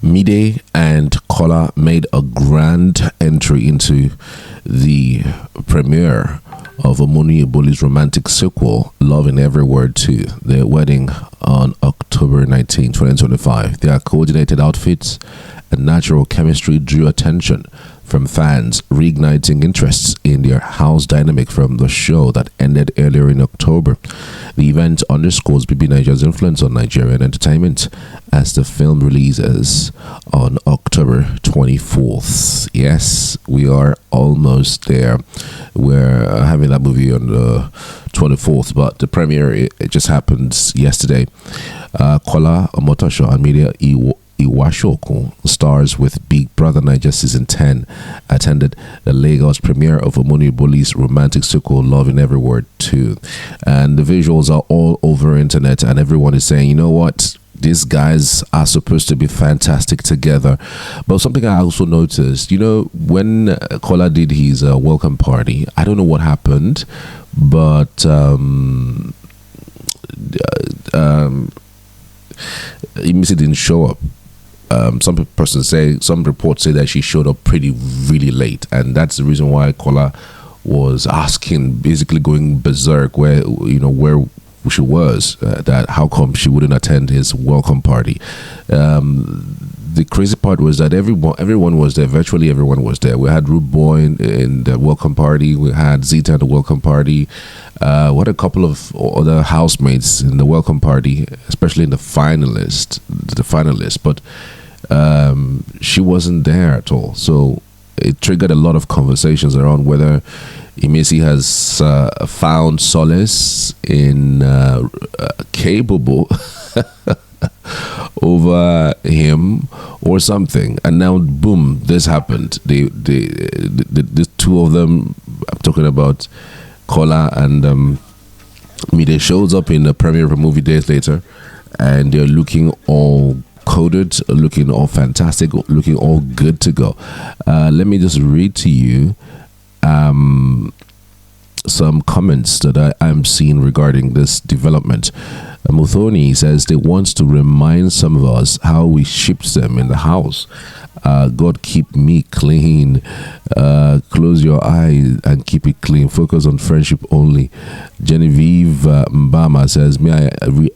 Mide and Kola made a grand entry into the premiere of Omoni Oboli's romantic sequel, Love in Every Word 2, their wedding on October 19, 2025. Their coordinated outfits and natural chemistry drew attention from fans, reigniting interests in their house dynamic from the show that ended earlier in October. The event underscores Bbnaija's influence on Nigerian entertainment as the film releases on October 24th. Yes, we are almost there. We're having that movie on the 24th, but the premiere, it just happened yesterday. Kola, Omotosho, and Mide Iwashoku, stars with Big Brother Naija Season 10, attended the Lagos premiere of Omoni Oboli's romantic sequel, Love in Every Word 2. And the visuals are all over internet, and everyone is saying, you know what? These guys are supposed to be fantastic together. But something I also noticed, you know, when Kola did his welcome party, I don't know what happened, but Missy didn't show up. Some reports say that she showed up really late, and that's the reason why Kola was asking, basically going berserk, where she was, that how come she wouldn't attend his welcome party. The crazy part was that everyone was there. Virtually everyone was there. We had Rude Boy in the welcome party. We had Zita in the welcome party. We had a couple of other housemates in the welcome party, especially in the finalists. But she wasn't there at all. So it triggered a lot of conversations around whether Imesi has found solace in capable over him or something, and now boom, this happened. The two of them, I'm talking about Kola and Mide, shows up in the premiere of a movie days later, and they're looking all coded, looking all fantastic, looking all good to go. Let me just read to you some comments that I'm seeing regarding this development. Muthoni says they want to remind some of us how we shipped them in the house. God keep me clean. Close your eyes and keep it clean. Focus on friendship only. Genevieve Mbama says,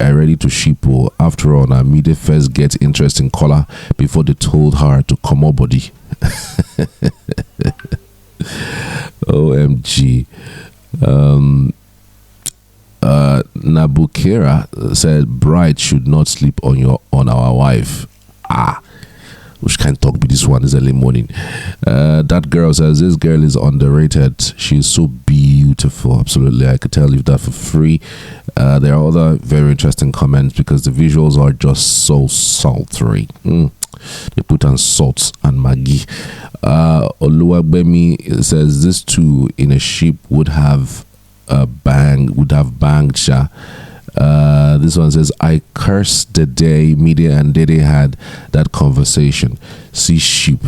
I ready to ship. After all, Mide first get interest in Kola before they told her to come on body. OMG. Nabukera said, bride should not sleep on our wife. Which can't talk be this one is early morning. That girl says, this girl is underrated. She's so beautiful. Absolutely, I could tell you that for free. There are other very interesting comments because the visuals are just so sultry. They put on salt and Maggi. Oluwagbemi says, this two in a ship would have banged Sha. This one says, I curse the day Mide and Dede had that conversation. See sheep.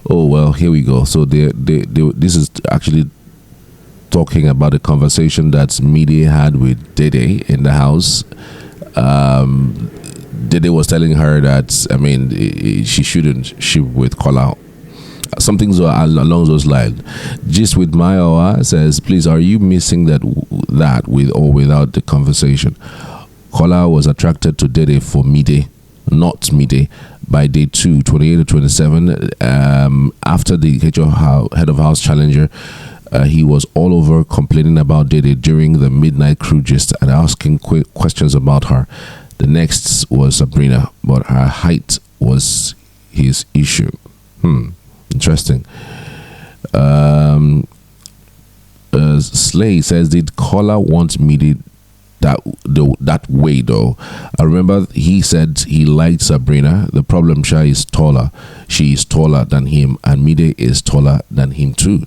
Oh well, here we go. So this is actually talking about a conversation that Mide had with Dede in the house. Dede was telling her that she shouldn't ship with Kola. Something along those lines. Just with Maya says, please, are you missing that with or without the conversation? Kola was attracted to Dede for Mide, not Mide. By day 2, 28 to 27, after the head of house challenger, he was all over complaining about Dede during the midnight crew gist and asking quick questions about her. The next was Sabrina, but her height was his issue. Interesting. Slay says, did Kola want Mide that way though? I remember he said he liked Sabrina. The problem, Sha is taller. She is taller than him, and Mide is taller than him too.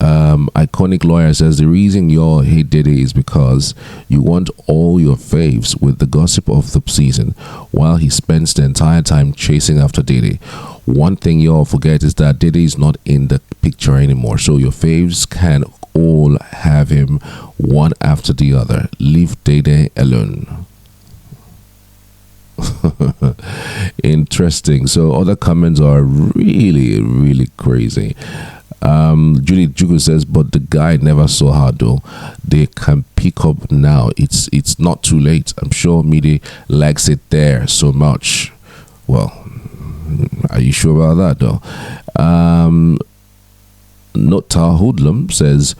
Iconic Lawyer says, the reason you all hate Dede is because you want all your faves with the gossip of the season while he spends the entire time chasing after Dede. One thing you all forget is that Dede is not in the picture anymore, so your faves can all have him one after the other. Leave Dede alone. Interesting. So other comments are really, really crazy. Judith Jugu says, but the guy never saw her though. They can pick up now. It's not too late. I'm sure Mide likes it there so much. Well, are you sure about that though? Nota Hoodlum says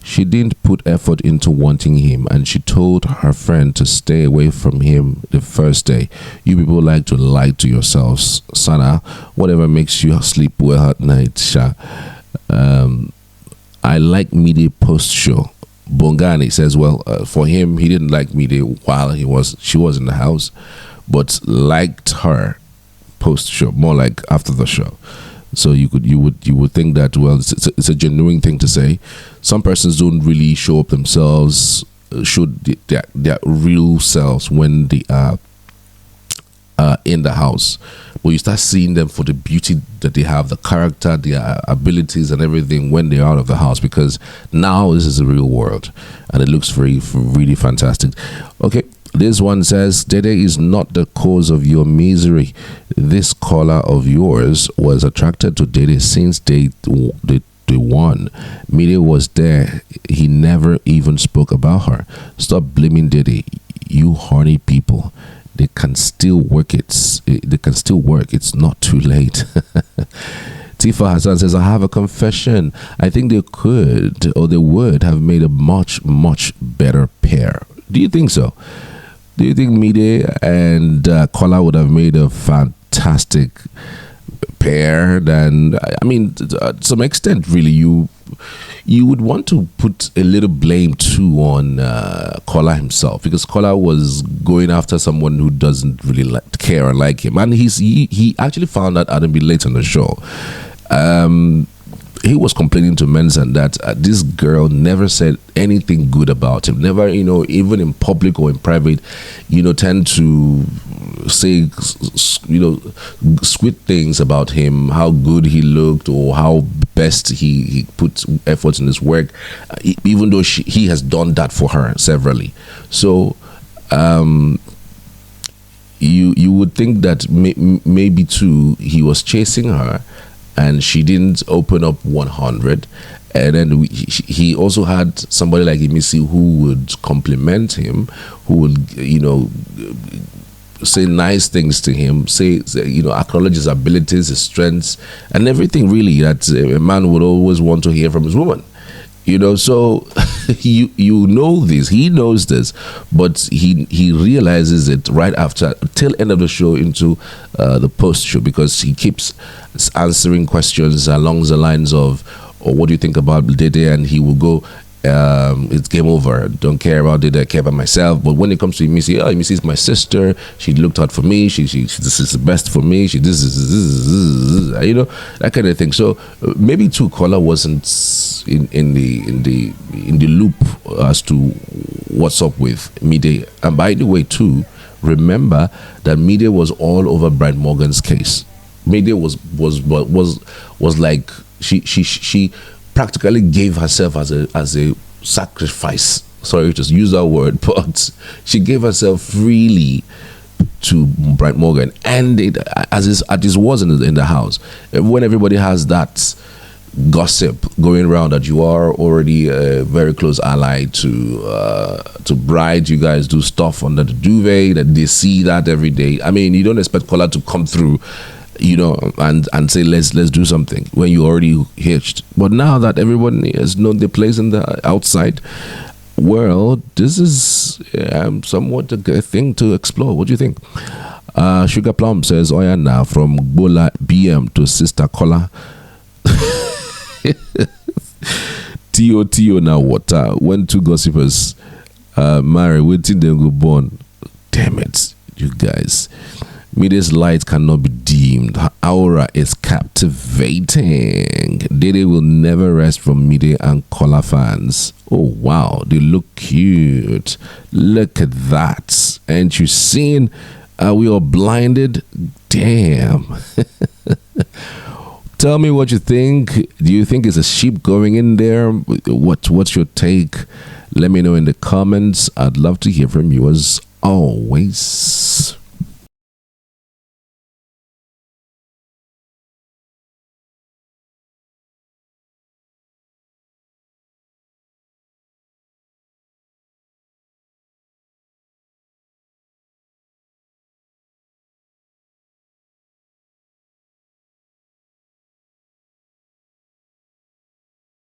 she didn't put effort into wanting him, and she told her friend to stay away from him the first day. You people like to lie to yourselves. Sana, whatever makes you sleep well at night, Sha. I like Mide post show. Bongani says, well, for him, he didn't like Mide while she was in the house, but liked her post show, more like after the show. So you would think that, well, it's a genuine thing to say. Some persons don't really show up themselves, show their real selves when they are in the house. But you start seeing them for the beauty that they have, the character, their abilities and everything when they're out of the house, because now this is the real world and it looks really fantastic. Okay. This one says, Dede is not the cause of your misery. This caller of yours was attracted to Dede since day one. Mide was there. He never even spoke about her. Stop blaming Dede. You horny people. They can still work. They can still work. It's not too late. Tifa Hassan says, I have a confession. I think they could, or they would have made a much, much better pair. Do you think so? Do you think Mide and Kola would have made a fantastic pair? Then, I mean, to some extent, really, you would want to put a little blame too on Kola himself, because Kola was going after someone who doesn't really care or like him, and he actually found out Adam be late on the show. He was complaining to Mensa that this girl never said anything good about him. Never, even in public or in private, tend to say, sweet things about him, how good he looked or how best he put effort in his work, even though he has done that for her severally. So, you would think that maybe too he was chasing her, and she didn't open up 100, and then he also had somebody like Imisi who would compliment him, who would say nice things to him, say acknowledge his abilities, his strengths, and everything really that a man would always want to hear from his woman. So you know this, he knows this, but he realizes it right after, till end of the show into the post show, because he keeps answering questions along the lines of, what do you think about Dede? And he will go, it's game over. Don't care about Dede, I care about myself. But when it comes to Missy, Missy is my sister. She looked out for me. She this is the best for me. This is that kind of thing. So maybe too, Kola wasn't in the loop as to what's up with Mide. And by the way, too, remember that Mide was all over Brian Morgan's case. Mide was like she practically gave herself as a sacrifice. Sorry to use that word, but she gave herself freely to Brian Morgan, and as it was in the house. When everybody has that gossip going around that you are already a very close ally to Bride, you guys do stuff under the duvet, that they see that every day. I mean, you don't expect Kola to come through, and say let's do something when you already hitched. But now that everyone has known their place in the outside world, this is somewhat a thing to explore. What do you think? Sugar Plum says, oh yeah, now from Bola BM to Sister Kola. Tio now water. When two gossipers marry, waiting they go born. Damn it, you guys. Mide's light cannot be dimmed. Her aura is captivating. Dede will never rest from Mide and Kola fans. Oh wow, they look cute. Look at that. Ain't you seen? Are we all blinded? Damn. Tell me what you think. Do you think it's a sheep going in there? What's your take? Let me know in the comments. I'd love to hear from you as always.